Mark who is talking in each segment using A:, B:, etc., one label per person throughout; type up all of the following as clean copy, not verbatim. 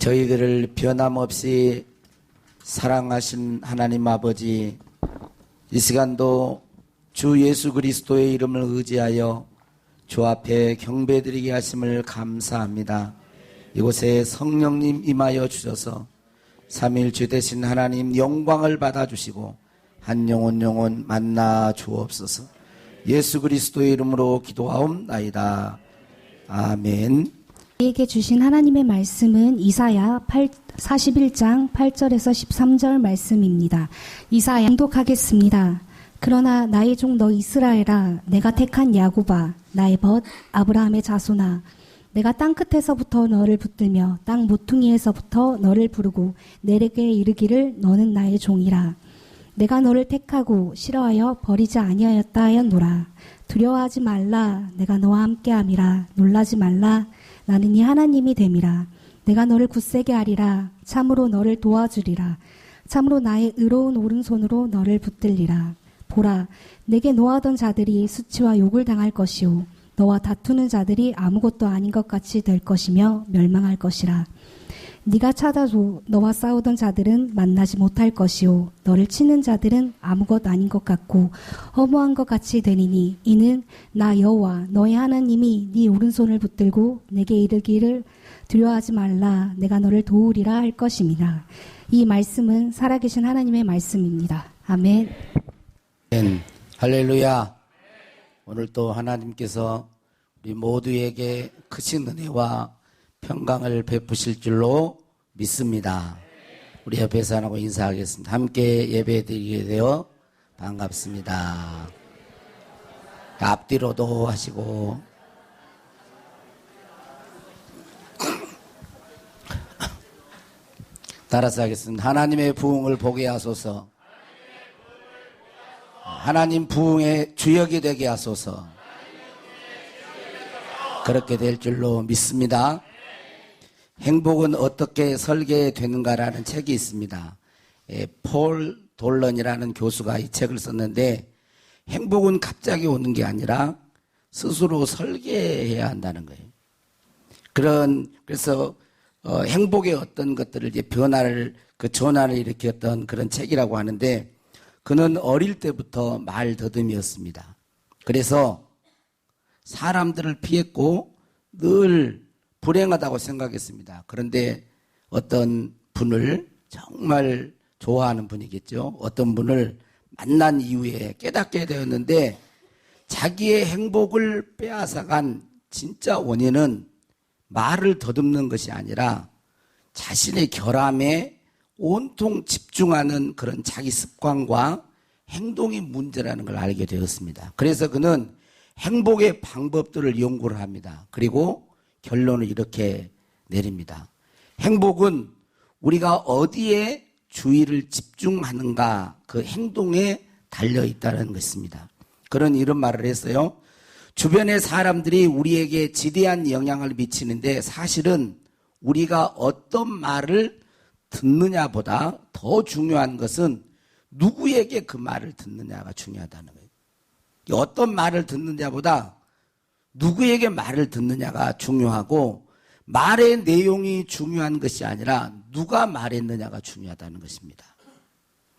A: 저희들을 변함없이 사랑하신 하나님 아버지, 이 시간도 주 예수 그리스도의 이름을 의지하여 주 앞에 경배드리게 하심을 감사합니다. 이곳에 성령님 임하여 주셔서 삼위일주 되신 하나님 영광을 받아주시고 한 영혼 만나 주옵소서. 예수 그리스도의 이름으로 기도하옵나이다. 아멘.
B: 우리에게 주신 하나님의 말씀은 이사야 41장 8절에서 13절 말씀입니다. 이사야 봉독하겠습니다. 그러나 나의 종 너 이스라엘아, 내가 택한 야곱아, 나의 벗 아브라함의 자손아, 내가 땅끝에서부터 너를 붙들며 땅 모퉁이에서부터 너를 부르고 내게 이르기를 너는 나의 종이라. 내가 너를 택하고 싫어하여 버리지 아니하였다 하였노라. 두려워하지 말라, 내가 너와 함께함이라. 놀라지 말라, 나는 네 하나님이 됨이라. 내가 너를 굳세게 하리라. 참으로 너를 도와주리라. 참으로 나의 의로운 오른손으로 너를 붙들리라. 보라, 내게 노하던 자들이 수치와 욕을 당할 것이요 너와 다투는 자들이 아무것도 아닌 것 같이 될 것이며 멸망할 것이라. 네가 찾아도 너와 싸우던 자들은 만나지 못할 것이요 너를 치는 자들은 아무것 아닌 것 같고 허무한 것 같이 되리니 이는 나 여호와 너의 하나님이 네 오른손을 붙들고 내게 이르기를 두려워하지 말라, 내가 너를 도우리라 할 것입니다. 이 말씀은 살아계신 하나님의 말씀입니다. 아멘.
A: 할렐루야. 오늘 또 하나님께서 우리 모두에게 크신 은혜와 평강을 베푸실 줄로 믿습니다. 우리 옆에 사람하고 인사하겠습니다. 함께 예배드리게 되어 반갑습니다. 앞뒤로도 하시고 따라서 하겠습니다. 하나님의 부흥을 보게 하소서. 하나님 부흥의 주역이 되게 하소서. 그렇게 될 줄로 믿습니다. 행복은 어떻게 설계되는가라는 책이 있습니다. 폴 돌런이라는 교수가 이 책을 썼는데, 행복은 갑자기 오는 게 아니라 스스로 설계해야 한다는 거예요. 그래서 행복의 어떤 것들을 이제 전환을 일으켰던 그런 책이라고 하는데, 그는 어릴 때부터 말 더듬이었습니다. 그래서 사람들을 피했고 늘 불행하다고 생각했습니다. 그런데 어떤 분을 정말 좋아하는 분이겠죠. 어떤 분을 만난 이후에 깨닫게 되었는데, 자기의 행복을 빼앗아간 진짜 원인은 말을 더듬는 것이 아니라 자신의 결함에 온통 집중하는 그런 자기 습관과 행동이 문제라는 걸 알게 되었습니다. 그래서 그는 행복의 방법들을 연구를 합니다. 그리고 결론을 이렇게 내립니다. 행복은 우리가 어디에 주의를 집중하는가, 그 행동에 달려있다는 것입니다. 그런 이런 말을 했어요. 주변의 사람들이 우리에게 지대한 영향을 미치는데, 사실은 우리가 어떤 말을 듣느냐보다 더 중요한 것은 누구에게 그 말을 듣느냐가 중요하다는 거예요. 어떤 말을 듣느냐보다 누구에게 말을 듣느냐가 중요하고, 말의 내용이 중요한 것이 아니라 누가 말했느냐가 중요하다는 것입니다.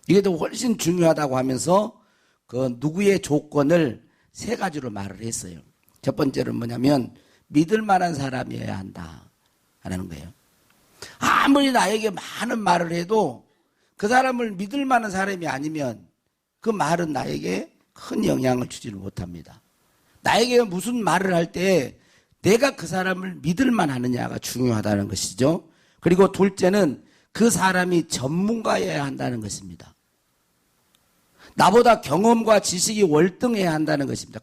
A: 이게 더 훨씬 중요하다고 하면서 그 누구의 조건을 세 가지로 말을 했어요. 첫 번째는 뭐냐면 믿을 만한 사람이어야 한다 하는 거예요. 아무리 나에게 많은 말을 해도 그 사람을 믿을 만한 사람이 아니면 그 말은 나에게 큰 영향을 주지를 못합니다. 나에게 무슨 말을 할 때 내가 그 사람을 믿을 만하느냐가 중요하다는 것이죠. 그리고 둘째는 그 사람이 전문가여야 한다는 것입니다. 나보다 경험과 지식이 월등해야 한다는 것입니다.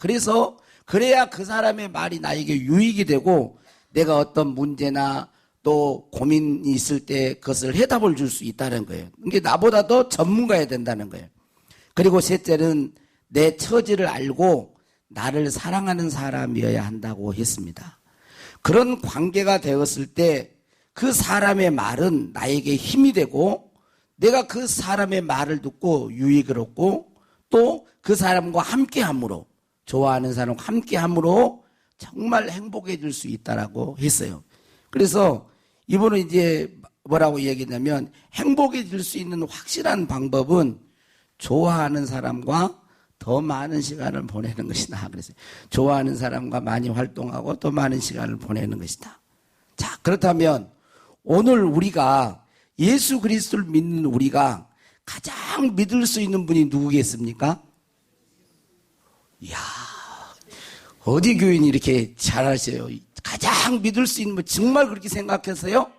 A: 그래야 그 사람의 말이 나에게 유익이 되고, 내가 어떤 문제나 또 고민이 있을 때 그것을 해답을 줄 수 있다는 거예요. 이게 나보다 더 전문가여야 된다는 거예요. 그리고 셋째는 내 처지를 알고 나를 사랑하는 사람이어야 한다고 했습니다. 그런 관계가 되었을 때 그 사람의 말은 나에게 힘이 되고, 내가 그 사람의 말을 듣고 유익을 얻고, 또 그 사람과 함께함으로, 좋아하는 사람과 함께함으로 정말 행복해질 수 있다라고 했어요. 그래서 이분은 이제 뭐라고 얘기했냐면 행복해질 수 있는 확실한 방법은 좋아하는 사람과 더 많은 시간을 보내는 것이다. 그래서 좋아하는 사람과 많이 활동하고 더 많은 시간을 보내는 것이다. 자, 그렇다면 오늘 우리가 예수 그리스도를 믿는 우리가 가장 믿을 수 있는 분이 누구겠습니까? 이야, 어디 교인이 이렇게 잘하세요? 가장 믿을 수 있는 분 정말 그렇게 생각해서요?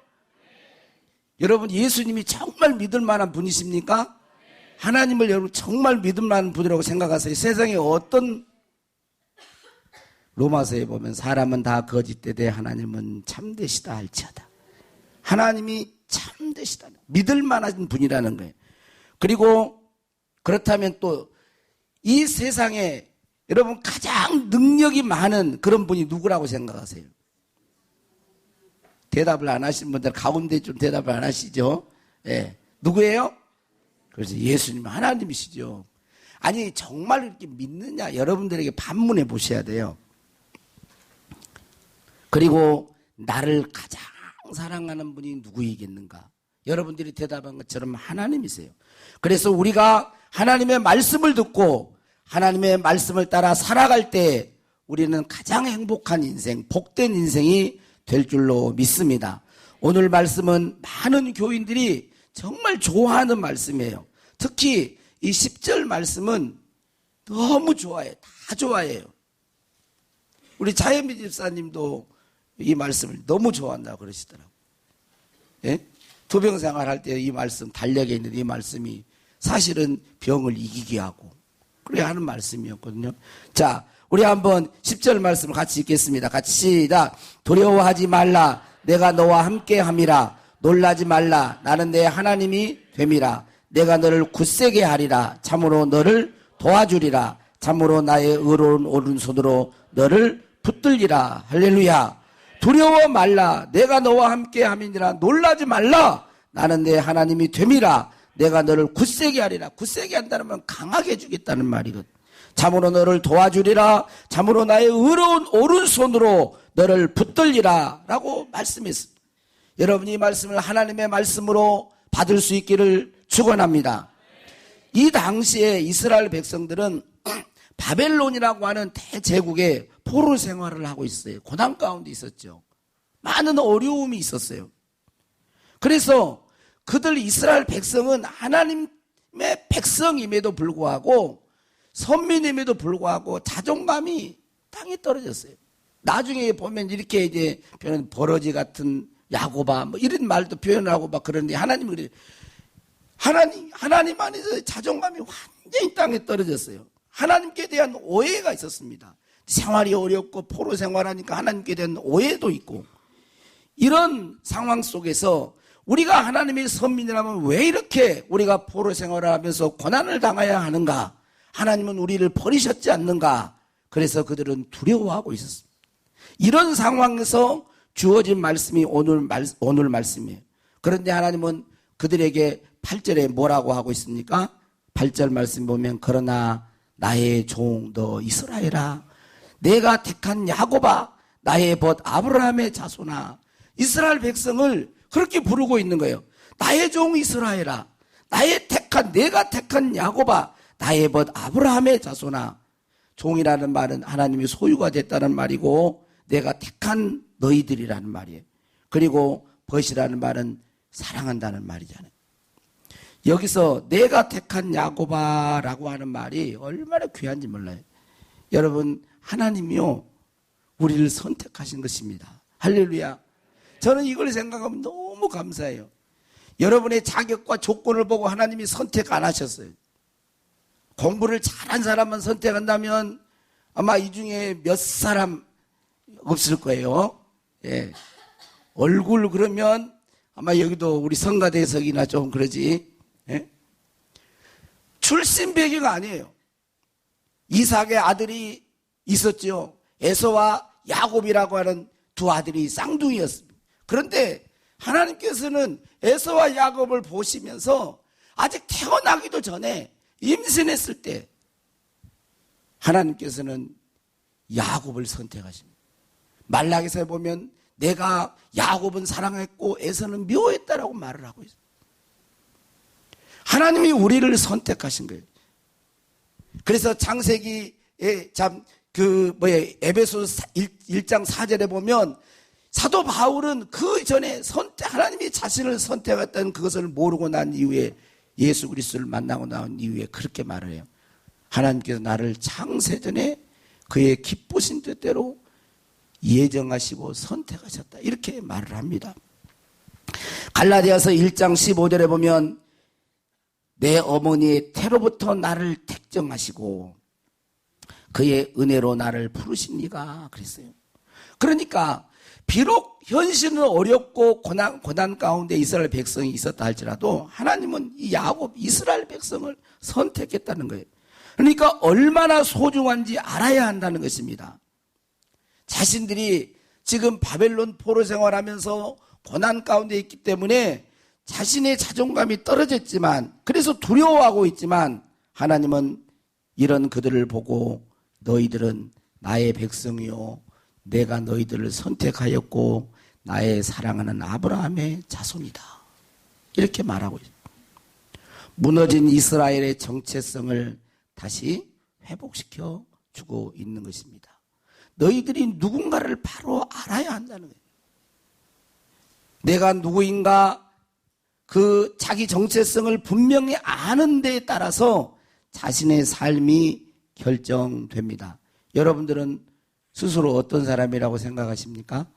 A: 여러분 예수님이 정말 믿을 만한 분이십니까? 하나님을 여러분 정말 믿을 만한 분이라고 생각하세요? 세상에 어떤 로마서에 보면 사람은 다 거짓되되 하나님은 참되시다 할지어다. 하나님이 참되시다. 믿을 만한 분이라는 거예요. 그리고 그렇다면 또 이 세상에 여러분 가장 능력이 많은 그런 분이 누구라고 생각하세요? 대답을 안 하신 분들 가운데 좀 대답을 안 하시죠? 예. 누구예요? 그래서 예수님 하나님이시죠. 아니 정말 이렇게 믿느냐 여러분들에게 반문해 보셔야 돼요. 그리고 나를 가장 사랑하는 분이 누구이겠는가? 여러분들이 대답한 것처럼 하나님이세요. 그래서 우리가 하나님의 말씀을 듣고 하나님의 말씀을 따라 살아갈 때 우리는 가장 행복한 인생, 복된 인생이 될 줄로 믿습니다. 오늘 말씀은 많은 교인들이 정말 좋아하는 말씀이에요. 특히 이 10절 말씀은 너무 좋아해요. 다 좋아해요. 우리 자연미 집사님도 이 말씀을 너무 좋아한다고 그러시더라고요. 예? 투병 생활할 때 이 말씀, 달력에 있는 이 말씀이 사실은 병을 이기게 하고 그래 하는 말씀이었거든요. 자, 우리 한번 10절 말씀을 같이 읽겠습니다. 같이 시작. 두려워하지 말라. 내가 너와 함께 함이라. 놀라지 말라. 나는 내 하나님이 됨이라. 내가 너를 굳세게 하리라. 참으로 너를 도와주리라. 참으로 나의 의로운 오른손으로 너를 붙들리라. 할렐루야. 두려워 말라. 내가 너와 함께 함이니라. 놀라지 말라. 나는 내 하나님이 됨이라. 내가 너를 굳세게 하리라. 굳세게 한다는 건 강하게 해주겠다는 말이거든. 참으로 너를 도와주리라. 참으로 나의 의로운 오른손으로 너를 붙들리라. 라고 말씀했습니다. 여러분이 이 말씀을 하나님의 말씀으로 받을 수 있기를 축원합니다. 이 당시에 이스라엘 백성들은 바벨론이라고 하는 대제국에 포로 생활을 하고 있어요. 고난 가운데 있었죠. 많은 어려움이 있었어요. 그래서 그들 이스라엘 백성은 하나님의 백성임에도 불구하고 선민임에도 불구하고 자존감이 땅에 떨어졌어요. 나중에 보면 이렇게 이제 표현 버러지 같은 야고바 뭐 이런 말도 표현하고 막 그러는데 하나님이 그래요. 하나님 안에서 자존감이 완전히 땅에 떨어졌어요. 하나님께 대한 오해가 있었습니다. 생활이 어렵고 포로 생활하니까 하나님께 대한 오해도 있고 이런 상황 속에서 우리가 하나님의 선민이라면 왜 이렇게 우리가 포로 생활을 하면서 고난을 당해야 하는가? 하나님은 우리를 버리셨지 않는가? 그래서 그들은 두려워하고 있었습니다. 이런 상황에서 주어진 말씀이 오늘 말씀이에요. 그런데 하나님은 그들에게 8절에 뭐라고 하고 있습니까? 8절 말씀 보면 그러나 나의 종 너 이스라엘아 내가 택한 야곱아 나의 벗 아브라함의 자손아 이스라엘 백성을 그렇게 부르고 있는 거예요. 나의 종 이스라엘아 내가 택한 야곱아 나의 벗 아브라함의 자손아. 종이라는 말은 하나님이 소유가 됐다는 말이고 내가 택한 너희들이라는 말이에요. 그리고 벗이라는 말은 사랑한다는 말이잖아요. 여기서 내가 택한 야곱아라고 하는 말이 얼마나 귀한지 몰라요. 여러분 하나님이요 우리를 선택하신 것입니다. 할렐루야. 저는 이걸 생각하면 너무 감사해요. 여러분의 자격과 조건을 보고 하나님이 선택 안 하셨어요. 공부를 잘한 사람만 선택한다면 아마 이 중에 몇 사람 없을 거예요. 예. 얼굴 그러면 아마 여기도 우리 성가대석이나 좀 그러지. 예? 출신 배경 아니에요. 이삭의 아들이 있었죠. 에서와 야곱이라고 하는 두 아들이 쌍둥이였습니다. 그런데 하나님께서는 에서와 야곱을 보시면서 아직 태어나기도 전에 임신했을 때 하나님께서는 야곱을 선택하십니다. 말라기서에 보면 내가 야곱은 사랑했고 에서는 미워했다라고 말을 하고 있어요. 하나님이 우리를 선택하신 거예요. 그래서 창세기에 에베소서 1장 4절에 보면 사도 바울은 그 전에 하나님이 자신을 선택했다는 그것을 모르고 난 이후에 예수 그리스도를 만나고 나온 이후에 그렇게 말을 해요. 하나님께서 나를 창세전에 그의 기쁘신 뜻대로 예정하시고 선택하셨다. 이렇게 말을 합니다. 갈라디아서 1장 15절에 보면 내 어머니의 태로부터 나를 택정하시고 그의 은혜로 나를 부르시니가 그랬어요. 그러니까 비록 현실은 어렵고 고난 가운데 이스라엘 백성이 있었다 할지라도 하나님은 이 야곱 이스라엘 백성을 선택했다는 거예요. 그러니까 얼마나 소중한지 알아야 한다는 것입니다. 자신들이 지금 바벨론 포로 생활하면서 고난 가운데 있기 때문에 자신의 자존감이 떨어졌지만 그래서 두려워하고 있지만 하나님은 이런 그들을 보고 너희들은 나의 백성이요 내가 너희들을 선택하였고 나의 사랑하는 아브라함의 자손이다. 이렇게 말하고 있어요. 무너진 이스라엘의 정체성을 다시 회복시켜 주고 있는 것입니다. 너희들이 누군가를 바로 알아야 한다는 거예요. 내가 누구인가 그 자기 정체성을 분명히 아는 데에 따라서 자신의 삶이 결정됩니다. 여러분들은 스스로 어떤 사람이라고 생각하십니까?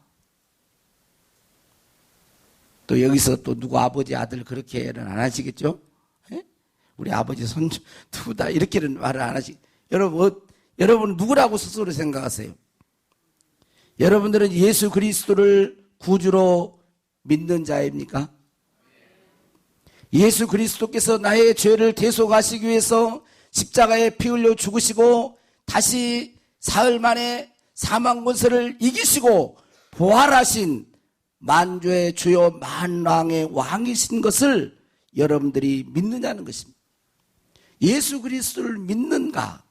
A: 또 여기서 또 누구 아버지 아들 그렇게는 안 하시겠죠? 에? 우리 아버지 손주 누구다 이렇게는 말을 안 하시. 여러분 누구라고 스스로 생각하세요? 여러분들은 예수 그리스도를 구주로 믿는 자입니까? 예수 그리스도께서 나의 죄를 대속하시기 위해서 십자가에 피 흘려 죽으시고 다시 사흘 만에 사망 권세를 이기시고 부활하신 만주의 주요 만왕의 왕이신 것을 여러분들이 믿느냐는 것입니다. 예수 그리스도를 믿는가?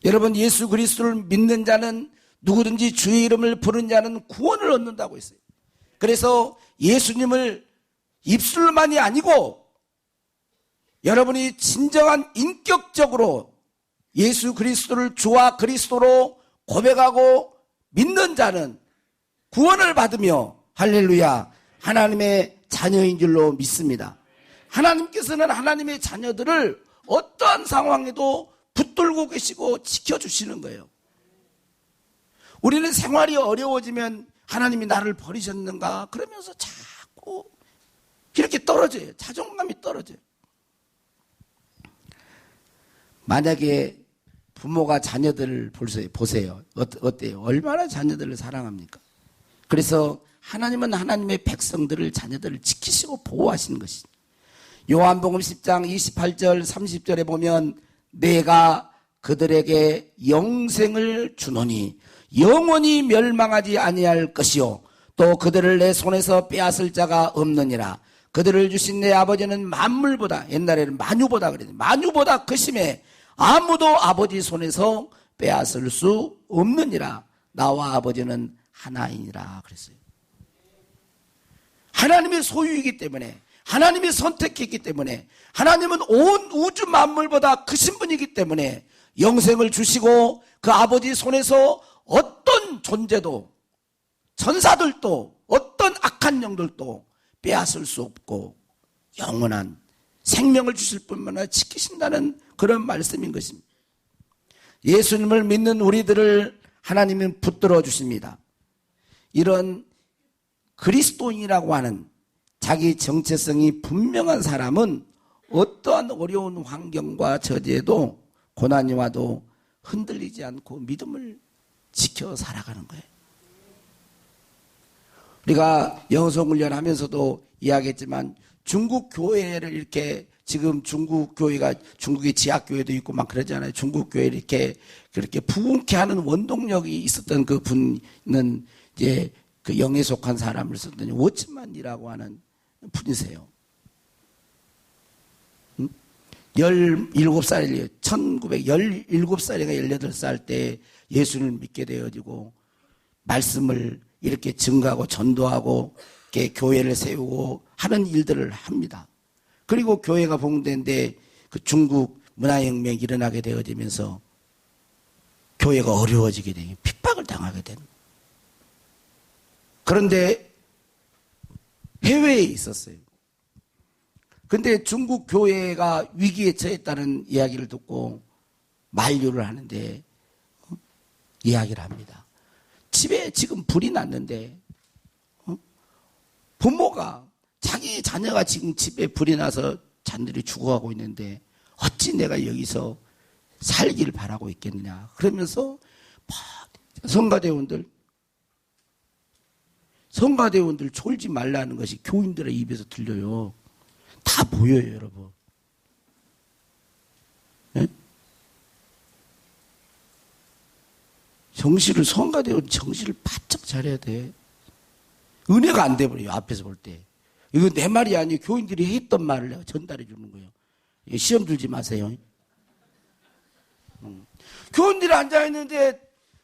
A: 여러분 예수 그리스도를 믿는 자는 누구든지 주의 이름을 부른 자는 구원을 얻는다고 했어요. 그래서 예수님을 입술만이 아니고 여러분이 진정한 인격적으로 예수 그리스도를 주와 그리스도로 고백하고 믿는 자는 구원을 받으며 할렐루야 하나님의 자녀인 줄로 믿습니다. 하나님께서는 하나님의 자녀들을 어떠한 상황에도 붙들고 계시고 지켜주시는 거예요. 우리는 생활이 어려워지면 하나님이 나를 버리셨는가 그러면서 자꾸 이렇게 떨어져요. 자존감이 떨어져요. 만약에 부모가 자녀들을 보세요. 어때요? 얼마나 자녀들을 사랑합니까? 그래서 하나님은 하나님의 백성들을 자녀들을 지키시고 보호하시는 것이죠. 요한복음 10장 28절 30절에 보면 내가 그들에게 영생을 주노니 영원히 멸망하지 아니할 것이요 또 그들을 내 손에서 빼앗을 자가 없느니라. 그들을 주신 내 아버지는 만물보다 옛날에는 만유보다 그랬는데 만유보다 크심에 아무도 아버지 손에서 빼앗을 수 없느니라. 나와 아버지는 하나이니라 그랬어요. 하나님의 소유이기 때문에 하나님이 선택했기 때문에 하나님은 온 우주 만물보다 크신 분이기 때문에 영생을 주시고 그 아버지 손에서 어떤 존재도 천사들도 어떤 악한 영들도 빼앗을 수 없고 영원한 생명을 주실 뿐만 아니라 지키신다는 그런 말씀인 것입니다. 예수님을 믿는 우리들을 하나님은 붙들어 주십니다. 이런 그리스도인이라고 하는 자기 정체성이 분명한 사람은 어떠한 어려운 환경과 저지에도 고난이 와도 흔들리지 않고 믿음을 지켜 살아가는 거예요. 우리가 영성 훈련하면서도 이야기했지만 중국 교회를 이렇게 지금 중국 교회가 중국의 지하교회도 있고 막 그러잖아요. 중국 교회를 이렇게 그렇게 부흥케 하는 원동력이 있었던 그 분은 이제 그 영에 속한 사람을 썼더니 워츠만이라고 하는 분이세요. 17살이에요. 1917살인가 18살 때 예수님을 믿게 되어지고 말씀을 이렇게 증거하고 전도하고 이렇게 교회를 세우고 하는 일들을 합니다. 그리고 교회가 봉된데 그 중국 문화혁명이 일어나게 되어지면서 교회가 어려워지게 되고 핍박을 당하게 되는. 그런데 해외에 있었어요. 근데 중국 교회가 위기에 처했다는 이야기를 듣고 만류를 하는데 이야기를 합니다. 집에 지금 불이 났는데 부모가 자기 자녀가 지금 집에 불이 나서 자녀들이 죽어가고 있는데 어찌 내가 여기서 살기를 바라고 있겠느냐. 그러면서 성가대원들 졸지 말라는 것이 교인들의 입에서 들려요. 다 보여요, 여러분. 네? 성가대원 정신을 바짝 차려야 돼. 은혜가 안 돼버려요, 앞에서 볼 때. 이거 내 말이 아니에요. 교인들이 했던 말을 내가 전달해 주는 거예요. 시험 들지 마세요. 교인들이 앉아있는데,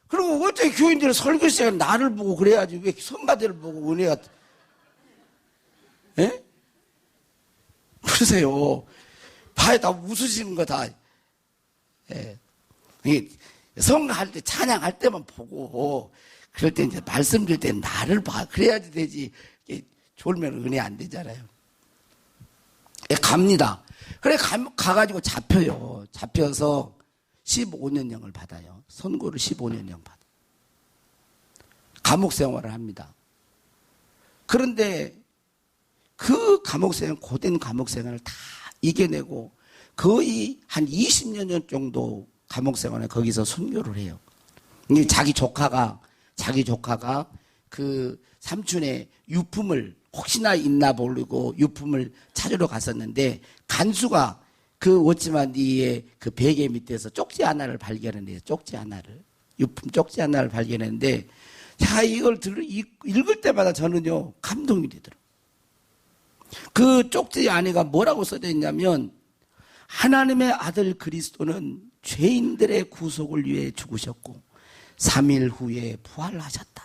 A: 그리고 어떻게 교인들이 설교시간 나를 보고 그래야지. 왜 성가대를 보고 은혜가. 예? 그러세요. 봐야 다 웃으시는 거 다. 예. 성가할 때, 찬양할 때만 보고, 그럴 때 이제 말씀드릴 때 나를 봐. 그래야지 되지. 졸면 은혜 안 되잖아요. 예, 갑니다. 그래, 가가지고 잡혀요. 잡혀서 15년형을 받아요. 선고를 15년형 받아요. 감옥 생활을 합니다. 그런데 그 감옥 생활, 고된 감옥 생활을 다 이겨내고 거의 한 20년 정도 감옥 생활에 거기서 순교를 해요. 자기 조카가 그 삼촌의 유품을 혹시나 있나 모르고 유품을 찾으러 갔었는데 간수가 그 워치만디의 그 베개 밑에서 쪽지 하나를 발견했네요. 쪽지 하나를. 유품 쪽지 하나를 발견했는데 자, 이걸 읽을 때마다 저는요 감동이 되더라고요. 그 쪽지 안에가 뭐라고 써져 있냐면 하나님의 아들 그리스도는 죄인들의 구속을 위해 죽으셨고 3일 후에 부활하셨다.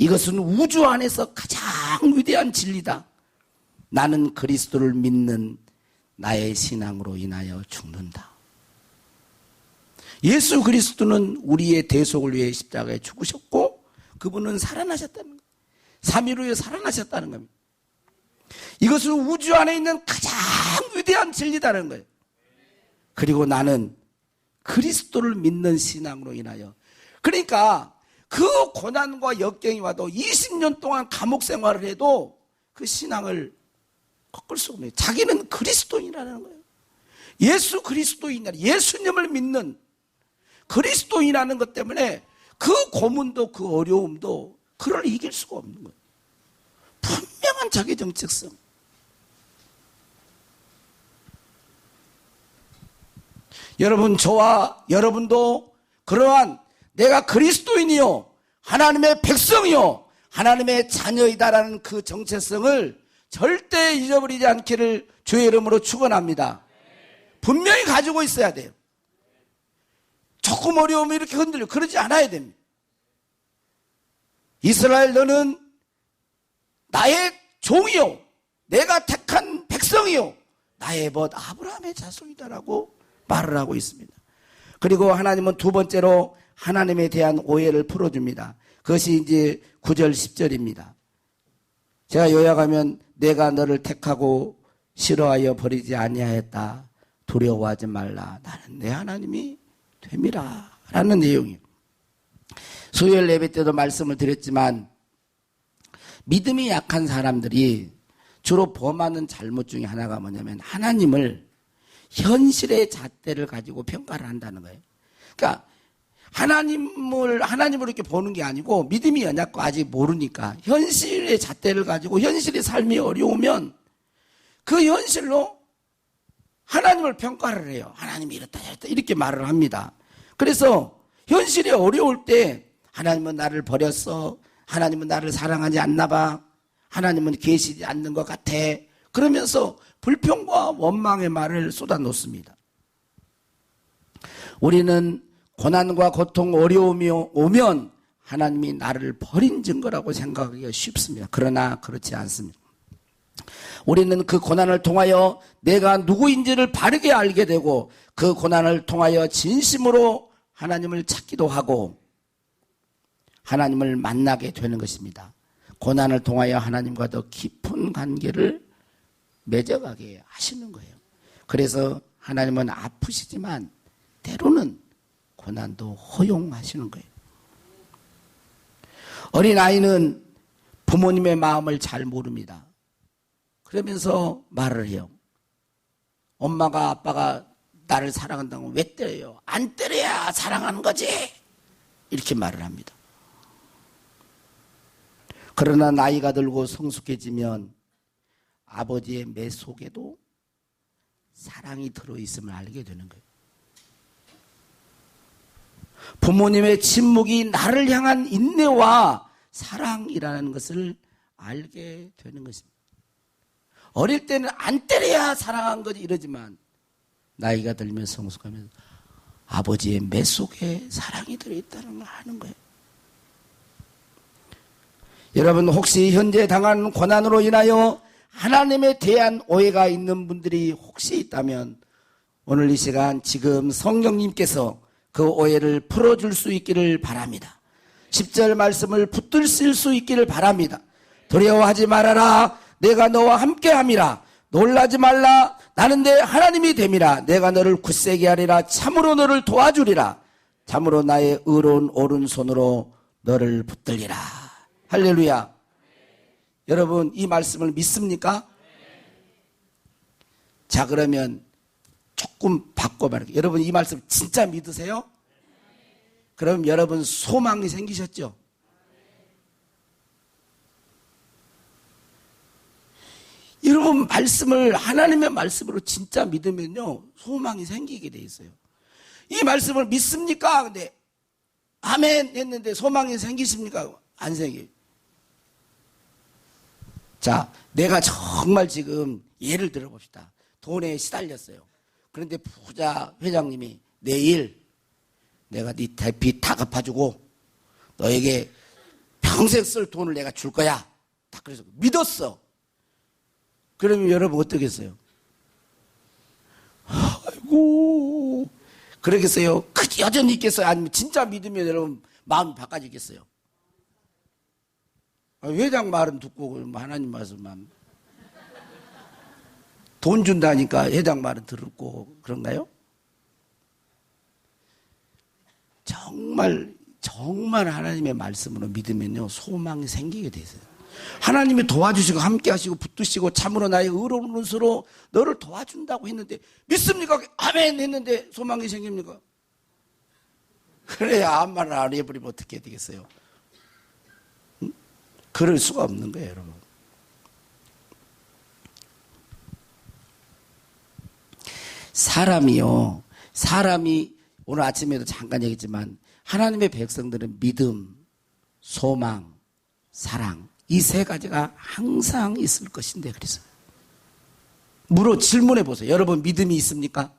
A: 이것은 우주 안에서 가장 위대한 진리다. 나는 그리스도를 믿는 나의 신앙으로 인하여 죽는다. 예수 그리스도는 우리의 대속을 위해 십자가에 죽으셨고 그분은 살아나셨다는 거예요. 3일 후에 살아나셨다는 겁니다. 이것은 우주 안에 있는 가장 위대한 진리다는 거예요. 그리고 나는 그리스도를 믿는 신앙으로 인하여, 그러니까 그 고난과 역경이 와도 20년 동안 감옥 생활을 해도 그 신앙을 꺾을 수 없네요. 자기는 그리스도인이라는 거예요. 예수 그리스도인이라, 예수님을 믿는 그리스도인이라는 것 때문에 그 고문도 그 어려움도 그를 이길 수가 없는 거예요. 분명한 자기 정체성. 여러분, 저와 여러분도 그러한 내가 그리스도인이요 하나님의 백성이요 하나님의 자녀이다라는 그 정체성을 절대 잊어버리지 않기를 주의 이름으로 축원합니다. 분명히 가지고 있어야 돼요. 조금 어려우면 이렇게 흔들려. 그러지 않아야 됩니다. 이스라엘, 너는 나의 종이요 내가 택한 백성이요 나의 벗 아브라함의 자손이다라고 말을 하고 있습니다. 그리고 하나님은 두 번째로 하나님에 대한 오해를 풀어줍니다. 그것이 이제 9절 10절입니다. 제가 요약하면 내가 너를 택하고 싫어하여 버리지 아니하였다. 두려워하지 말라. 나는 내 하나님이 됨이라 라는 내용이에요. 수요일 예배 때도 말씀을 드렸지만 믿음이 약한 사람들이 주로 범하는 잘못 중에 하나가 뭐냐면 하나님을 현실의 잣대를 가지고 평가를 한다는 거예요. 그러니까 하나님으로 이렇게 보는 게 아니고 믿음이 연약고 아직 모르니까 현실의 잣대를 가지고 현실의 삶이 어려우면 그 현실로 하나님을 평가를 해요. 하나님이 이렇다 저렇다 이렇게 말을 합니다. 그래서 현실이 어려울 때 하나님은 나를 버렸어. 하나님은 나를 사랑하지 않나 봐. 하나님은 계시지 않는 것 같아. 그러면서 불평과 원망의 말을 쏟아놓습니다. 우리는 고난과 고통, 어려움이 오면 하나님이 나를 버린 증거라고 생각하기가 쉽습니다. 그러나 그렇지 않습니다. 우리는 그 고난을 통하여 내가 누구인지를 바르게 알게 되고 그 고난을 통하여 진심으로 하나님을 찾기도 하고 하나님을 만나게 되는 것입니다. 고난을 통하여 하나님과 더 깊은 관계를 맺어가게 하시는 거예요. 그래서 하나님은 아프시지만 때로는 고난도 허용하시는 거예요. 어린아이는 부모님의 마음을 잘 모릅니다. 그러면서 말을 해요. 엄마가 아빠가 나를 사랑한다고 왜 때려요? 안 때려야 사랑하는 거지. 이렇게 말을 합니다. 그러나 나이가 들고 성숙해지면 아버지의 매 속에도 사랑이 들어있음을 알게 되는 거예요. 부모님의 침묵이 나를 향한 인내와 사랑이라는 것을 알게 되는 것입니다. 어릴 때는 안 때려야 사랑한 거지 이러지만 나이가 들면 성숙하면 아버지의 매 속에 사랑이 들어있다는 걸 아는 거예요. 여러분 혹시 현재 당하는 고난으로 인하여 하나님에 대한 오해가 있는 분들이 혹시 있다면 오늘 이 시간 지금 성령님께서 그 오해를 풀어줄 수 있기를 바랍니다. 10절 말씀을 붙들실 수 있기를 바랍니다. 두려워하지 말아라. 내가 너와 함께함이라. 놀라지 말라. 나는 내 하나님이 됨이라. 내가 너를 굳세게 하리라. 참으로 너를 도와주리라. 참으로 나의 의로운 오른손으로 너를 붙들리라. 할렐루야. 여러분 이 말씀을 믿습니까? 자 그러면 조금 바꿔봐요. 여러분 이 말씀 진짜 믿으세요? 그럼 여러분 소망이 생기셨죠? 여러분 말씀을 하나님의 말씀으로 진짜 믿으면요 소망이 생기게 돼 있어요. 이 말씀을 믿습니까? 근데 아멘 했는데 소망이 생기십니까? 안 생겨요. 자, 내가 정말 지금 예를 들어봅시다. 돈에 시달렸어요. 그런데 부자 회장님이 내일 내가 네 대피 다 갚아주고 너에게 평생 쓸 돈을 내가 줄 거야. 딱 그래서 믿었어. 그러면 여러분 어떻겠어요? 아이고 그러겠어요? 여전히 있겠어요? 아니면 진짜 믿으면 여러분 마음이 바꿔지겠어요? 회장 말은 듣고 하나님 말씀만 돈 준다니까 회장 말은 듣고 그런가요? 정말 하나님의 말씀으로 믿으면요 소망이 생기게 돼 있어요. 하나님이 도와주시고 함께 하시고 붙드시고 참으로 나의 의로운 눈으로 너를 도와준다고 했는데 믿습니까? 아멘 했는데 소망이 생깁니까? 그래야 아무 말을 안 해버리면 어떻게 되겠어요? 응? 그럴 수가 없는 거예요, 여러분. 사람이 오늘 아침에도 잠깐 얘기했지만 하나님의 백성들은 믿음, 소망, 사랑 이 세 가지가 항상 있을 것인데 그래서 질문해 보세요. 여러분 믿음이 있습니까?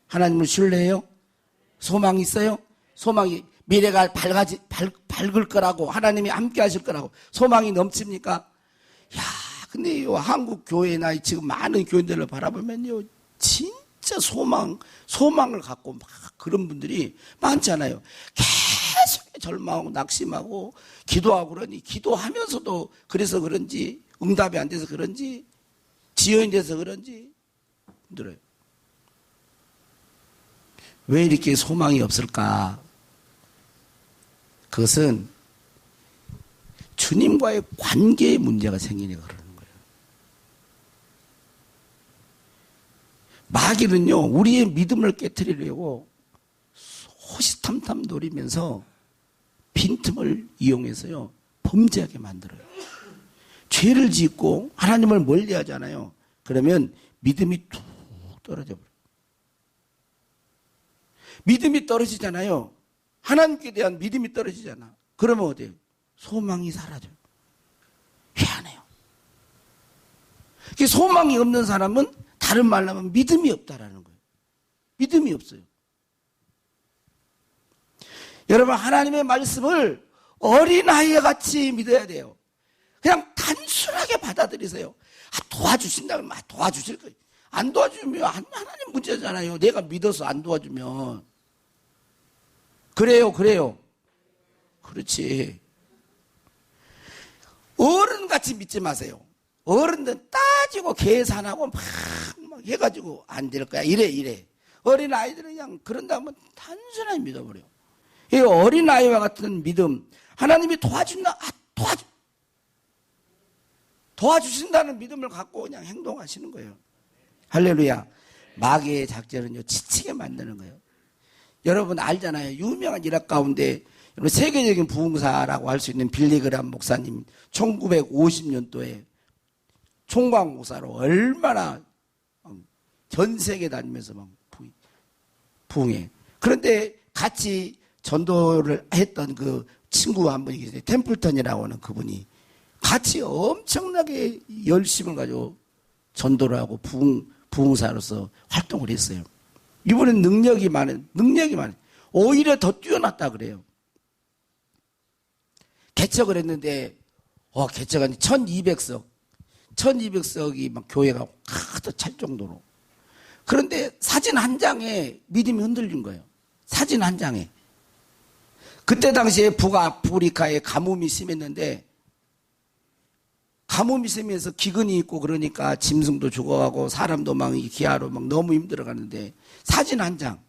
A: 하나님을 신뢰해요? 소망이 있어요? 소망이 미래가 밝을 거라고 하나님이 함께 하실 거라고 소망이 넘칩니까? 야, 근데 한국 교회나 지금 많은 교인들을 바라보면요 진짜 소망을 갖고 막 그런 분들이 많잖아요. 계속 절망하고 낙심하고 기도하고 그러니 기도하면서도 그래서 그런지 응답이 안 돼서 그런지 지연이 돼서 그런지 힘들어요. 왜 이렇게 소망이 없을까? 그것은 주님과의 관계에 문제가 생기니까 그러는 거예요. 마귀는요 우리의 믿음을 깨트리려고 호시탐탐 노리면서 빈틈을 이용해서요 범죄하게 만들어요. 죄를 짓고 하나님을 멀리하잖아요. 그러면 믿음이 툭 떨어져 버려요. 믿음이 떨어지잖아요. 하나님께 대한 믿음이 떨어지잖아. 그러면 어때요? 소망이 사라져요. 희한해요. 소망이 없는 사람은 다른 말로 하면 믿음이 없다라는 거예요. 믿음이 없어요. 여러분 하나님의 말씀을 어린아이와 같이 믿어야 돼요. 그냥 단순하게 받아들이세요. 도와주신다면 도와주실 거예요. 안 도와주면 하나님 문제잖아요. 내가 믿어서 안 도와주면. 그래요. 그렇지. 어른같이 믿지 마세요. 어른들은 따지고 계산하고 막 해가지고 안 될 거야. 이래. 어린아이들은 그냥 그런다면 단순하게 믿어버려. 이 어린아이와 같은 믿음, 하나님이 도와주신다는 믿음을 갖고 그냥 행동하시는 거예요. 할렐루야. 마귀의 작전은요, 지치게 만드는 거예요. 여러분 알잖아요. 유명한 일학 가운데 세계적인 부흥사라고 할 수 있는 빌리그람 목사님 1950년도에 총각 목사로 얼마나 전 세계 다니면서 막 부흥해. 그런데 같이 전도를 했던 그 친구 한 분이 계세요. 템플턴이라고 하는 그분이 같이 엄청나게 열심을 가지고 전도를 하고 부흥사로서 활동을 했어요. 이분은 능력이 많아요. 오히려 더 뛰어났다 그래요. 개척을 했는데, 개척한 1200석이 막 교회가 가득 찰 정도로. 그런데 사진 한 장에 믿음이 흔들린 거예요. 사진 한 장에. 그때 당시에 북아프리카에 가뭄이 심했는데, 가뭄이 심해서 기근이 있고 그러니까 짐승도 죽어가고 사람도 막 기아로 막 너무 힘들어가는데, 사진 한 장.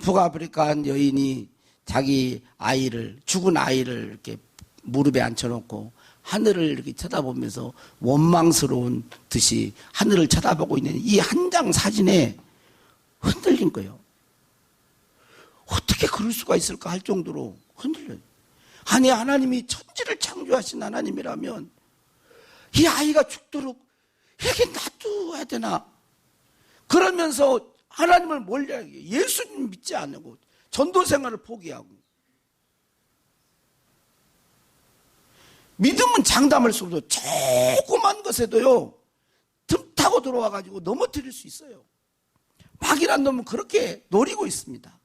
A: 북아프리카 한 여인이 자기 죽은 아이를 이렇게 무릎에 앉혀놓고 하늘을 이렇게 쳐다보면서 원망스러운 듯이 하늘을 쳐다보고 있는 이 한 장 사진에 흔들린 거예요. 어떻게 그럴 수가 있을까 할 정도로 흔들려요. 아니, 하나님이 천지를 창조하신 하나님이라면 이 아이가 죽도록 이렇게 놔둬야 되나? 그러면서 하나님을 몰려야 예수님 믿지 않고 전도 생활을 포기하고. 믿음은 장담할 수 없어요. 조그만 것에도요, 틈 타고 들어와가지고 넘어뜨릴 수 있어요. 마귀란 놈은 그렇게 노리고 있습니다.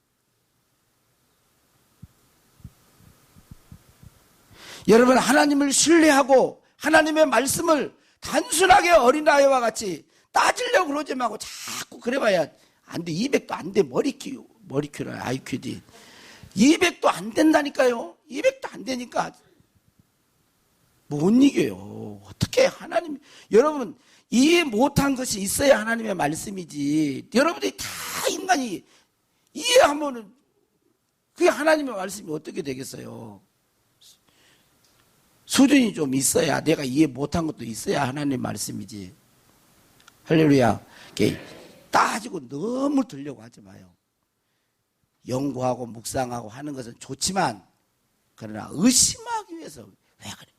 A: 여러분, 하나님을 신뢰하고 하나님의 말씀을 단순하게 어린아이와 같이 따지려고 그러지 말고 자꾸 그래봐야 안 돼. 200도 안 돼. 머리큐라 IQD 200도 안 된다니까요. 200도 안 되니까 못 이겨요. 어떻게 하나님, 여러분 이해 못한 것이 있어야 하나님의 말씀이지. 여러분들이 다 인간이 이해하면은 그게 하나님의 말씀이 어떻게 되겠어요? 수준이 좀 있어야, 내가 이해 못한 것도 있어야 하나님의 말씀이지. 할렐루야. 따지고 너무 들려고 하지 마요. 연구하고 묵상하고 하는 것은 좋지만, 그러나 의심하기 위해서 왜 그래?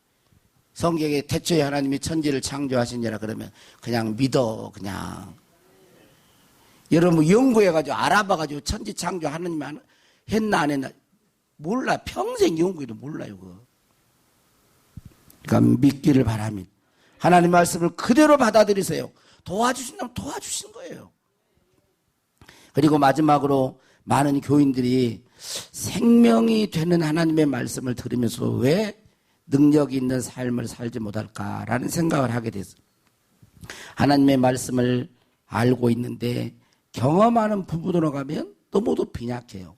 A: 성경에 태초에 하나님이 천지를 창조하시니라 그러면 그냥 믿어. 그냥 여러분 연구해가지고 알아봐가지고 천지 창조 하나님 했나 안 했나 몰라. 평생 연구해도 몰라요. 그러니까 믿기를 바랍니다. 하나님 말씀을 그대로 받아들이세요. 도와주신다면 도와주신 거예요. 그리고 마지막으로 많은 교인들이 생명이 되는 하나님의 말씀을 들으면서 왜 능력이 있는 삶을 살지 못할까라는 생각을 하게 됐어요. 하나님의 말씀을 알고 있는데 경험하는 부분으로 가면 너무도 빈약해요.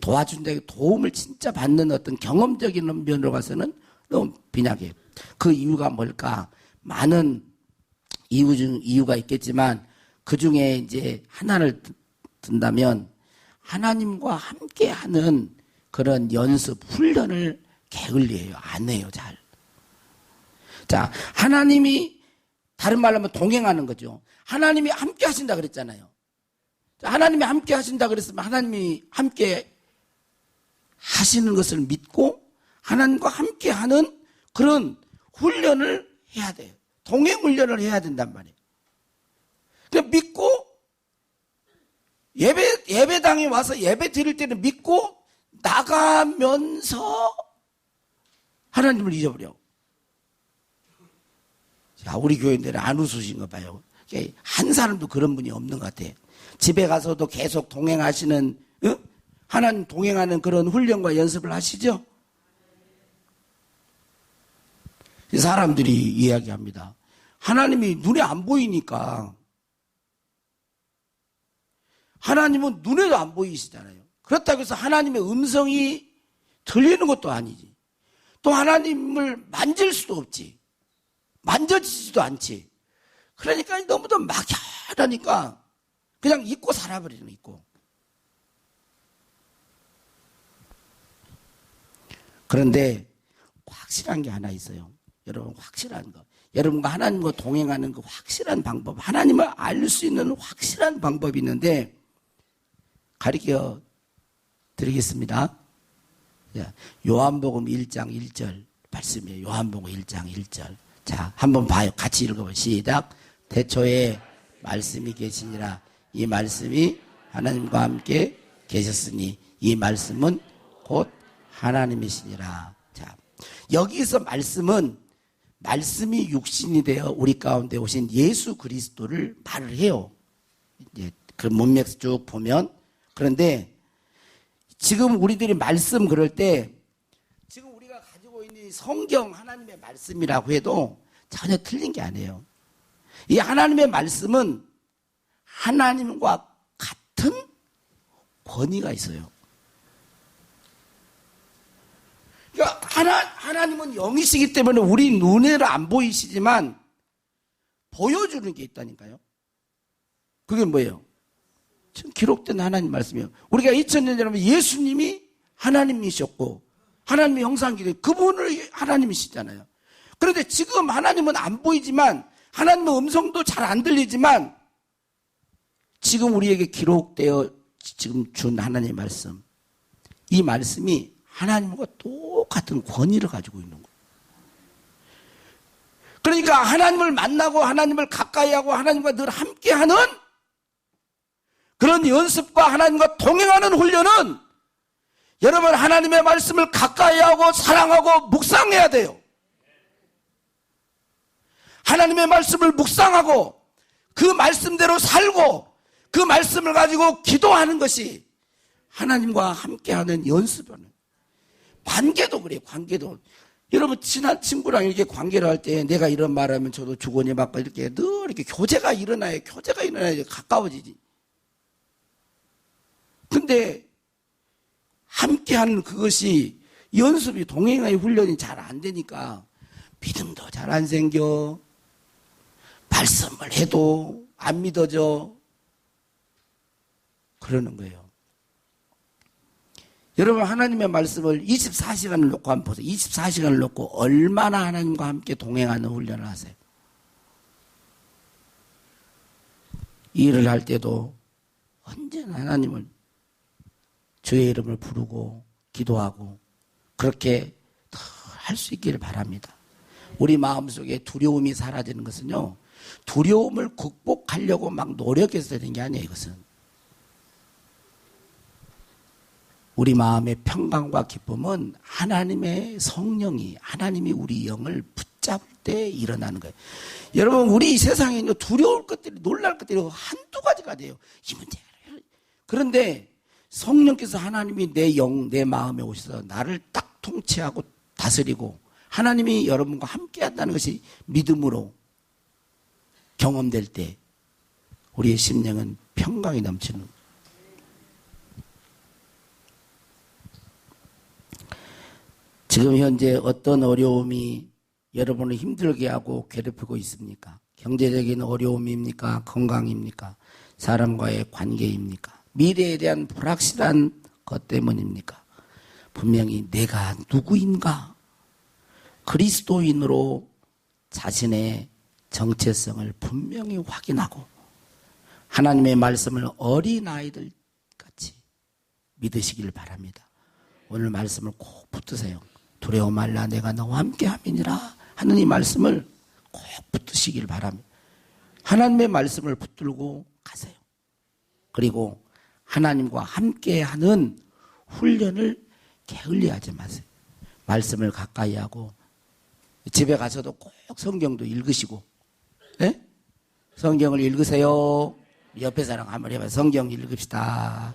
A: 도와준다고 도움을 진짜 받는 어떤 경험적인 면으로 가서는 너무 빈약해요. 그 이유가 뭘까? 많은 이유가 있겠지만 그 중에 이제 하나를 든다면 하나님과 함께하는 그런 연습, 훈련을 게을리해요. 안 해요, 잘. 자, 하나님이 다른 말로 하면 동행하는 거죠. 하나님이 함께 하신다 그랬잖아요. 자, 하나님이 함께 하신다 그랬으면 하나님이 함께 하시는 것을 믿고 하나님과 함께 하는 그런 훈련을 해야 돼요. 동행 훈련을 해야 된단 말이에요. 그냥 믿고 예배당에 와서 예배 드릴 때는 믿고 나가면서 하나님을 잊어버려. 자, 우리 교인들은 안 웃으신 거 봐요. 한 사람도 그런 분이 없는 것 같아요. 집에 가서도 계속 동행하시는 하나님 동행하는 그런 훈련과 연습을 하시죠? 사람들이 이야기합니다. 하나님이 눈에 안 보이니까. 하나님은 눈에도 안 보이시잖아요. 그렇다고 해서 하나님의 음성이 들리는 것도 아니지. 또 하나님을 만질 수도 없지. 만져지지도 않지. 그러니까 너무도 막연하니까 그냥 잊고 살아버리는 있고. 그런데 확실한 게 하나 있어요. 여러분, 확실한 거. 여러분과 하나님과 동행하는 그 확실한 방법, 하나님을 알 수 있는 확실한 방법이 있는데 가르쳐 드리겠습니다. 요한복음 1장 1절 말씀이에요. 요한복음 1장 1절. 자, 한번 봐요. 같이 읽어봐요. 시작. 태초에 말씀이 계시니라. 이 말씀이 하나님과 함께 계셨으니 이 말씀은 곧 하나님이시니라. 자, 여기서 말씀이 육신이 되어 우리 가운데 오신 예수 그리스도를 말을 해요. 이제 그 문맥 쭉 보면. 그런데 지금 우리들이 말씀 그럴 때 지금 우리가 가지고 있는 성경 하나님의 말씀이라고 해도 전혀 틀린 게 아니에요. 이 하나님의 말씀은 하나님과 같은 권위가 있어요. 그러니까 하나님은 영이시기 때문에 우리 눈에는 안 보이시지만 보여주는 게 있다니까요. 그게 뭐예요? 지금 기록된 하나님 말씀이에요. 우리가 2000년 전에 예수님이 하나님이셨고 하나님의 형상이기 그분을 하나님이시잖아요. 그런데 지금 하나님은 안 보이지만 하나님의 음성도 잘 안 들리지만 지금 우리에게 기록되어 지금 준 하나님의 말씀, 이 말씀이 하나님과 똑같은 권위를 가지고 있는 거예요. 그러니까 하나님을 만나고 하나님을 가까이 하고 하나님과 늘 함께하는 그런 연습과 하나님과 동행하는 훈련은 여러분 하나님의 말씀을 가까이 하고 사랑하고 묵상해야 돼요. 하나님의 말씀을 묵상하고 그 말씀대로 살고 그 말씀을 가지고 기도하는 것이 하나님과 함께하는 연습이에요. 관계도 그래요. 관계도. 여러분 친한 친구랑 이렇게 관계를 할 때 내가 이런 말하면 저도 주거니 받고 이렇게 늘 이렇게 교제가 일어나야 가까워지지. 근데 함께하는 그것이 연습이 동행의 훈련이 잘 안 되니까 믿음도 잘 안 생겨. 말씀을 해도 안 믿어져. 그러는 거예요. 여러분 하나님의 말씀을 24시간을 놓고 한번 보세요. 24시간을 놓고 얼마나 하나님과 함께 동행하는 훈련을 하세요. 일을 할 때도 언제나 하나님을 주의 이름을 부르고 기도하고 그렇게 더 할 수 있기를 바랍니다. 우리 마음속에 두려움이 사라지는 것은요. 두려움을 극복하려고 막 노력해서 되는 게 아니에요. 이것은. 우리 마음의 평강과 기쁨은 하나님의 성령이 하나님이 우리 영을 붙잡을 때 일어나는 거예요. 여러분 우리 이 세상에 있는 두려울 것들이 놀랄 것들이 한두 가지가 돼요. 이 문제가. 그런데 성령께서 하나님이 내 영, 내 마음에 오셔서 나를 딱 통치하고 다스리고 하나님이 여러분과 함께 한다는 것이 믿음으로 경험될 때 우리의 심령은 평강이 넘치는 거예요. 지금 현재 어떤 어려움이 여러분을 힘들게 하고 괴롭히고 있습니까? 경제적인 어려움입니까? 건강입니까? 사람과의 관계입니까? 미래에 대한 불확실한 것 때문입니까? 분명히 내가 누구인가? 그리스도인으로 자신의 정체성을 분명히 확인하고 하나님의 말씀을 어린아이들 같이 믿으시길 바랍니다. 오늘 말씀을 꼭 붙드세요. 두려워 말라 내가 너와 함께 함이니라 하는 이 말씀을 꼭 붙드시길 바랍니다. 하나님의 말씀을 붙들고 가세요. 그리고 하나님과 함께하는 훈련을 게을리하지 마세요. 말씀을 가까이 하고 집에 가서도 꼭 성경도 읽으시고, 네? 성경을 읽으세요. 옆에 사람 한번 해봐요. 성경 읽읍시다.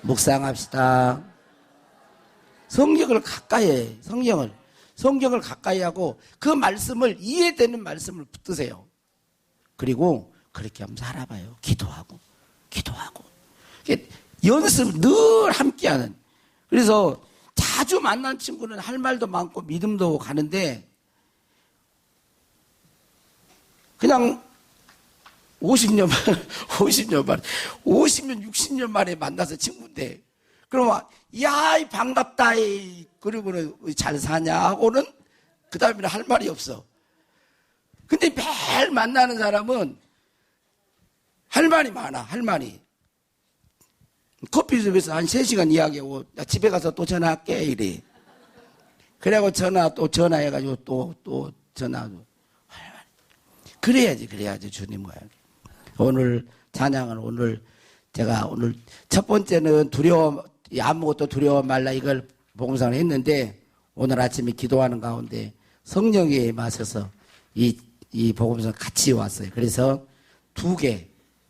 A: 묵상합시다. 성경을 가까이 해. 성경을 가까이 하고 그 말씀을 이해되는 말씀을 붙드세요. 그리고 그렇게 한번 살아봐요. 기도하고 연습 늘 함께하는. 그래서 자주 만난 친구는 할 말도 많고 믿음도 가는데 그냥 50년, 60년 만에 만나서 친구인데, 그러면, 야, 반갑다, 그리고는 잘 사냐 하고는, 그 다음에는 할 말이 없어. 근데 매일 만나는 사람은 할 말이 많아, 할 말이. 커피숍에서 한 3시간 이야기하고, 나 집에 가서 또 전화할게, 이래. 그래갖고 전화해가지고 또 전화하고. 그래야지, 주님과. 오늘 찬양은 제가 오늘 첫 번째는 아무것도 두려워 말라 이걸 봉상을 했는데 오늘 아침에 기도하는 가운데 성령에 임하셔서 이 복음성 같이 왔어요. 그래서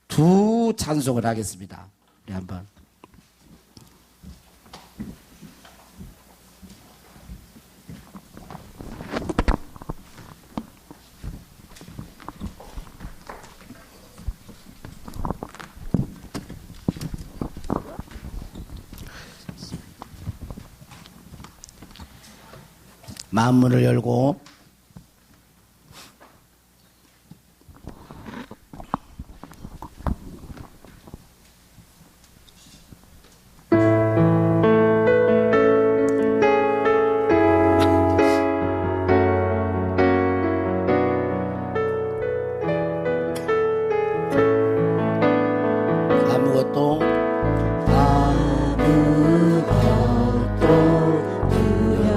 A: 두 찬송을 하겠습니다. 우리 한번. 마음문을 열고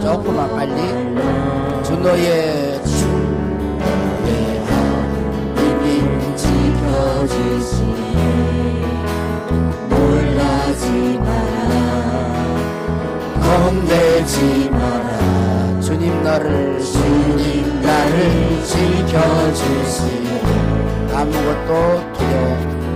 A: 조금만 빨리 주 너의
C: 하나님이 지켜주시니 놀라지 마라
A: 겁내지 마라 주님 나를
C: 지켜주시니
A: 아무것도
C: 두려워 말라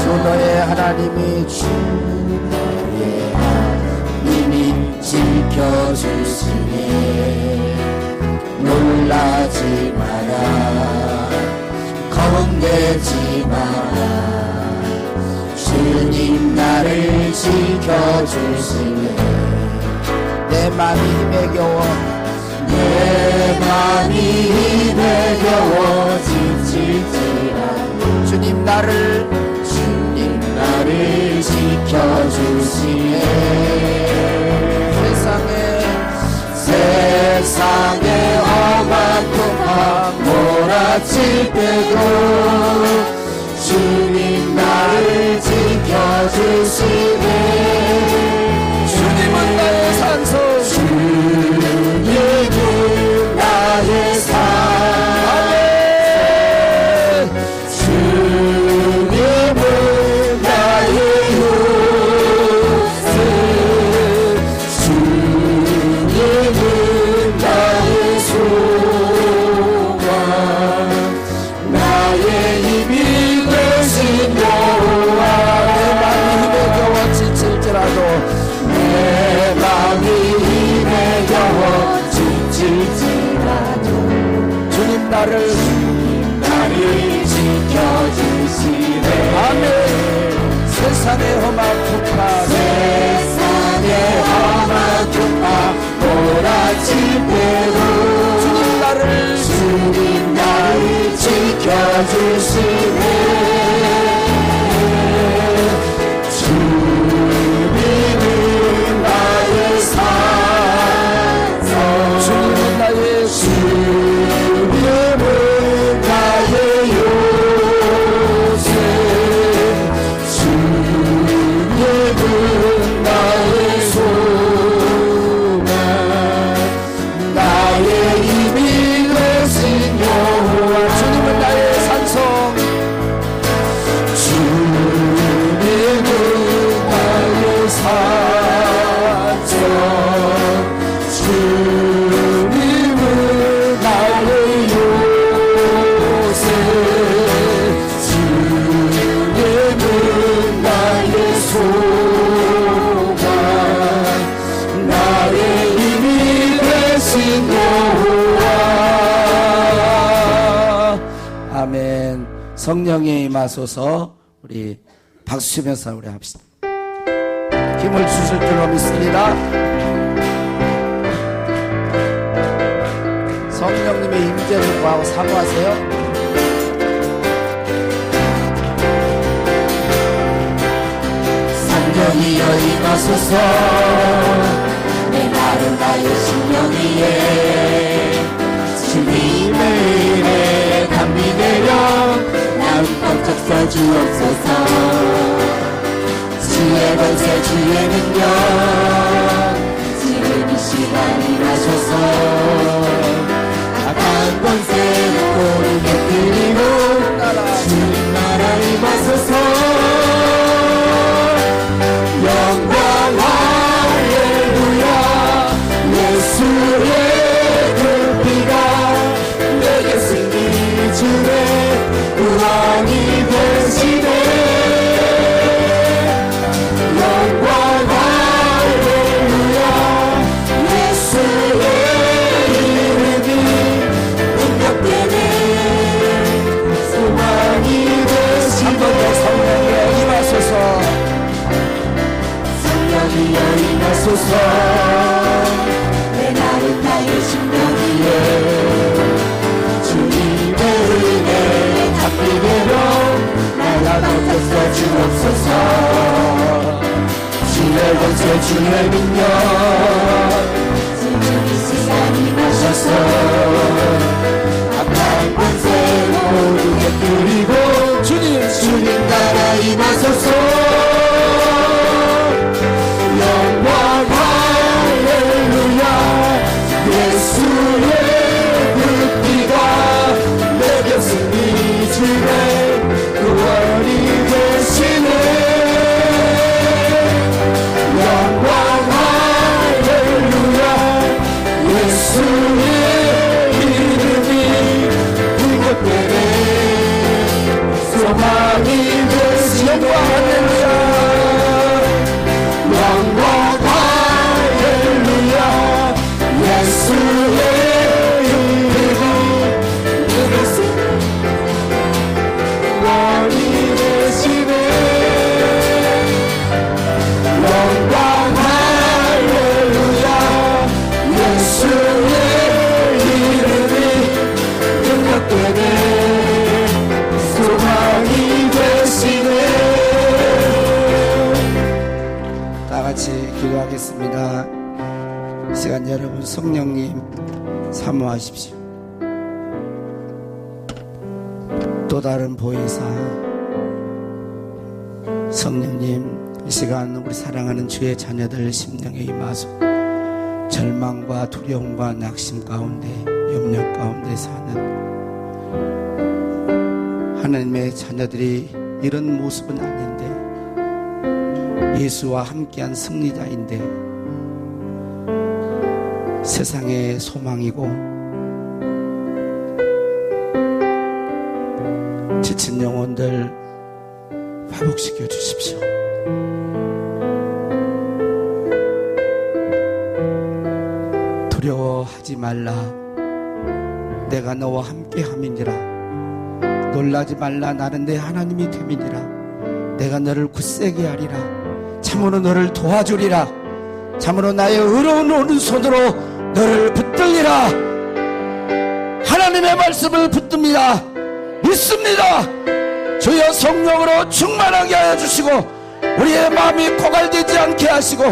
A: 주 너의 하나님이
C: 지켜주시니 놀라지 마라 겁내지 마라 주님 나를 지켜주시니
A: 내 맘이 힘에 겨워
C: 내 맘이 힘에 겨워 지칠지라도
A: 주님 나를
C: 지켜주시네 세상에 험한 풍파 몰아칠 때도 주님 나를 지켜주시네
A: 주님은 나의 산소
C: 주님은 나의 산
A: 아멘
C: 주님은 나의 요새 주님은 나의 소망 나의 힘이 되신 여호와
A: 내 맘이 힘에 겨워 지칠지라도
C: 내 맘이 힘에 겨워 지칠지라도
A: 주님 나를
C: 지켜주시네
A: 아멘 세상의 험한 풍파
C: 세상의 험한 풍파 몰아칠 때도
A: 주님 나를
C: 지켜주시네 주님은 나의 산성
A: 주님은 나의
C: 주님은 나의 요새 주님은 나의 소망 나의 힘이 되신 여호와
A: 주님은 나의 산성
C: 나의 힘이 되신 여호와.
A: 아멘. 성령이 임하소서. 우리 박수 치면서 우리 합시다. 힘을 주실 줄로 믿습니다. 성령님의 임재를 구하고 사모하세요.
C: 성령이여 임하소서. 내 마른 나의 심령 위에 주님의 은혜 감리 내려 난 번쩍 서주옵소서. 주의 권세 주의 능력 지금 이 시간 임하소서. 악한 권세 꼬리 깨뜨리고 주님 나라 임하소서. 영광 할렐루야. 예수의 그 피가 내게 승리 주네 구원이 되시네. 영광 할렐루야. 예수의 이름이 능력되네 소망이 되시네.
A: 한 번 더 성령의 임하소서.
C: 성령이여 임하소서. 내 나른 나의 심령 위에 주님의 은혜 담비대로 날아 넘쳐 주옵소서. 주의 권세 주의 능력 지금 이 시간 임하셔서 악한 권세 모두 깨뜨리고 주님 나라 임하소서. 영광 할렐루야. 예수의 그 피가 내게 승리 주네 구원이 되시네. 영광 할렐루야. 예수의 이름이 능력되네 소망이 되시네. 영광 할렐루야. 영광 할렐루야. 예수의 이름이 능력되네 구원이 되시네. 영광 할렐루야. 예수의 이름이 능력되네 소망이 되시네.
A: 다 같이 기도하겠습니다. 이 시간 여러분 성령님 사모하십시오. 또 다른 보혜사 성령님, 이 시간 우리 사랑하는 주의 자녀들 심령에 임하소. 절망과 두려움과 낙심 가운데 염려 가운데 사는 하나님의 자녀들이 이런 모습은 아닌데 예수와 함께한 승리자인데 세상의 소망이고 지친 영혼들 회복시켜 주십시오. 두려워하지 말라. 내가 너와 함께함이니라. 놀라지 말라. 나는 내 하나님이 됨이니라. 내가 너를 굳세게 하리라. 참으로 너를 도와주리라. 참으로 나의 의로운 오른손으로 너를 붙들리라. 하나님의 말씀을 붙듭니다. 믿습니다. 주여 성령으로 충만하게 하여 주시고 우리의 마음이 고갈되지 않게 하시고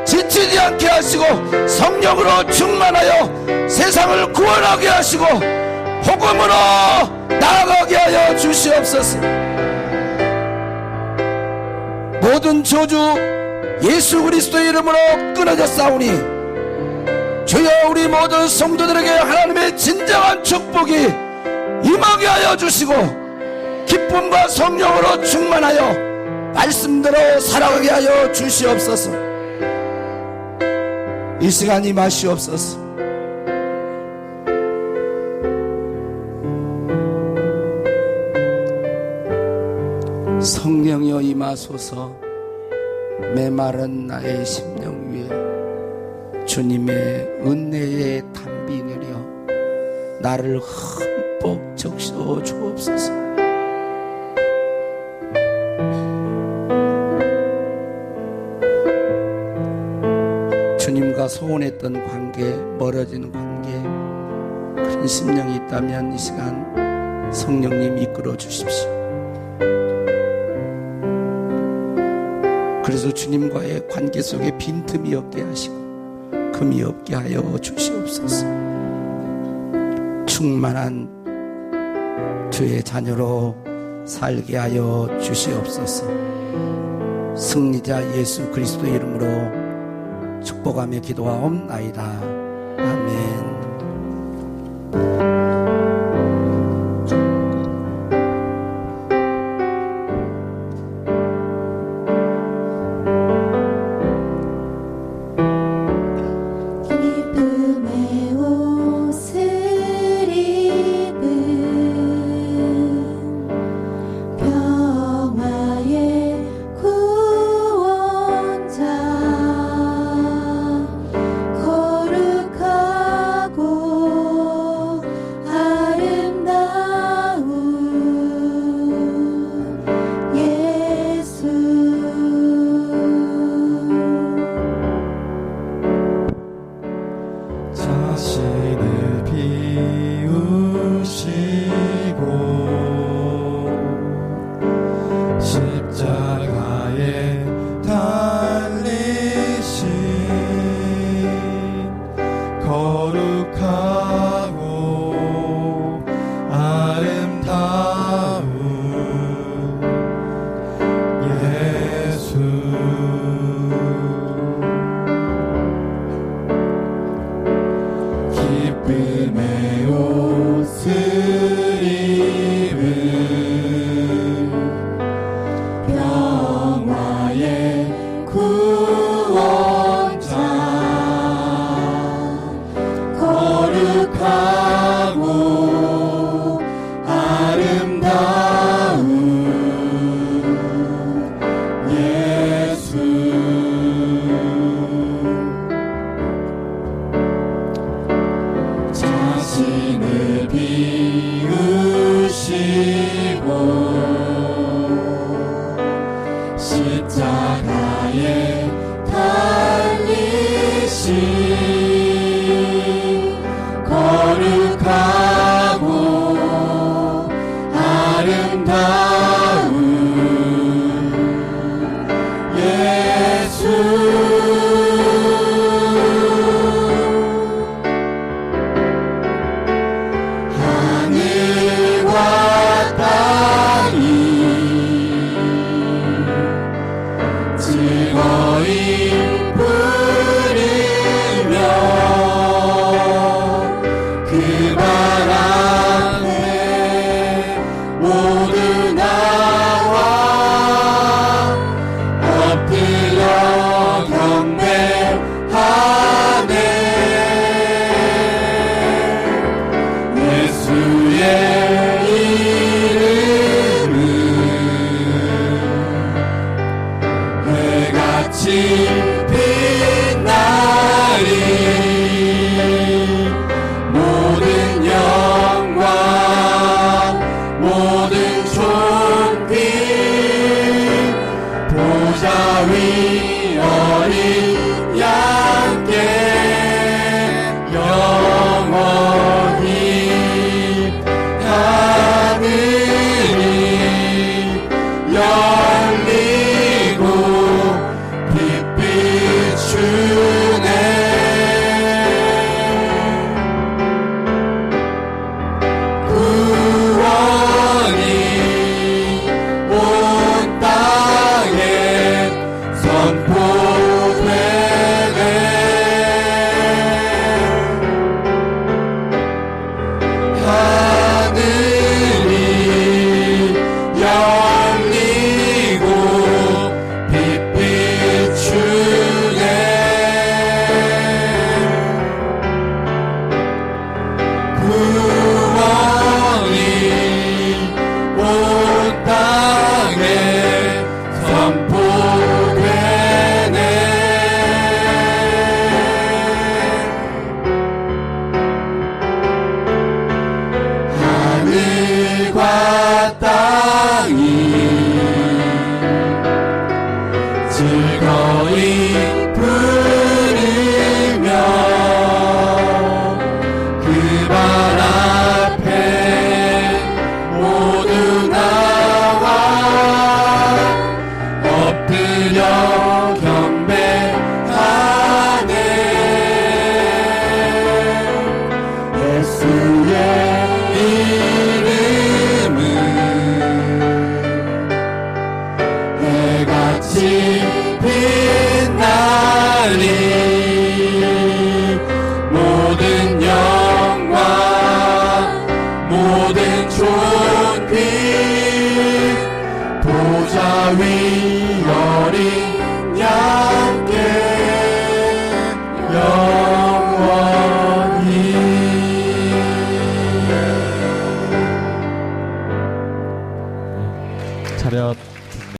A: 지치지 않게 하시고 성령으로 충만하여 세상을 구원하게 하시고 복음으로 나아가게 하여 주시옵소서. 모든 저주 예수 그리스도의 이름으로 끊어졌사오니 주여 우리 모든 성도들에게 하나님의 진정한 축복이 임하게 하여 주시고 기쁨과 성령으로 충만하여 말씀대로 살아가게 하여 주시옵소서. 이 시간 임하시옵소서. 성령이여 임하소서. 메마른 나의 심령 위에 주님의 은혜의 담비 내려 나를 흠뻑 적셔 주옵소서. 주님과 소원했던 관계, 멀어지는 관계, 그런 심령이 있다면 이 시간 성령님 이끌어 주십시오. 그래서 주님과의 관계 속에 빈틈이 없게 하시고 금이 없게 하여 주시옵소서. 충만한 주의 자녀로 살게 하여 주시옵소서. 승리자 예수 그리스도의 이름으로 축복하며 기도하옵나이다. 아멘.
D: 기쁨의 옷을 입은 평화의 구원자 거룩하고 아름다운 예수
C: 자신을 비우시고 십자가에 달리신 거룩하고 아름다운 예수 기쁨의 옷을 입은 평화의 구원자 거룩하고 아름다운 예수 자신을 비우시고 십자가에 달리신 거룩하고 아름다운 예수 하늘과 땅이 즐거이 부르며
E: 차렷.